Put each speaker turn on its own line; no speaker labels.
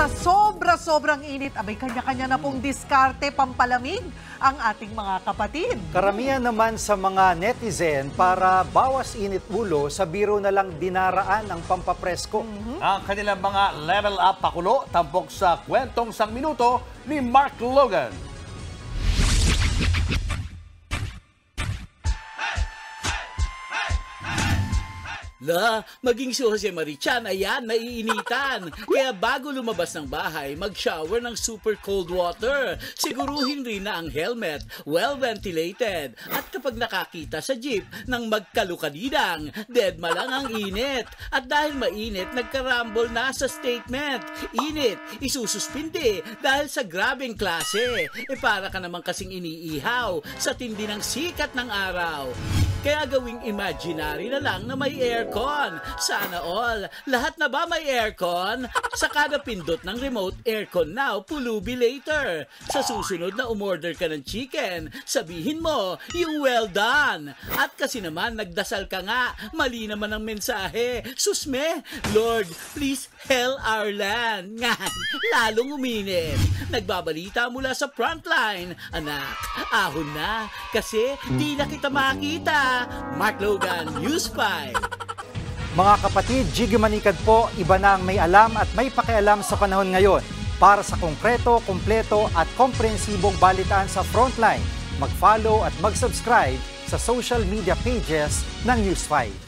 Sa sobrang init, abay kanya-kanya na pong diskarte pampalamig ang ating mga kapatid.
Karamihan naman sa mga netizen para bawas init ulo, sa biro na lang dinaraan ang pampapresko.
Ang kanilang mga level up pakulo, tampok sa kwentong sang minuto ni Mark Logan.
Maging si Jose Marichan, ayan, naiinitan. Kaya bago lumabas ng bahay, mag-shower ng super cold water. Siguruhin rin na ang helmet, well-ventilated. At kapag nakakita sa jeep ng magkalukadidang, deadma lang ang init. At dahil mainit, nagkarambol na sa statement. Init, isususpindi dahil sa grabing klase. Para ka naman kasing iniihaw sa tindi ng sikat ng araw. Kaya gawing imaginary na lang na may aircon. Sana all. Lahat na ba may aircon? Sa kada pindot ng remote, aircon now, pulubi later. Sa susunod na umorder ka ng chicken, sabihin mo, yung well done. At kasi naman, nagdasal ka nga, mali naman ang mensahe. Susme, Lord, please hell our land. Nga, lalong uminit. Nagbabalita mula sa frontline. Anak, ahon na. Kasi di na kita makita. Mark Logan, News 5.
Mga kapatid, Jiggy Manikad po, iba na ang may alam at may pakialam sa panahon ngayon. Para sa konkreto, kumpleto at komprehensibong balitaan sa Frontline, mag-follow at mag-subscribe sa social media pages ng News 5.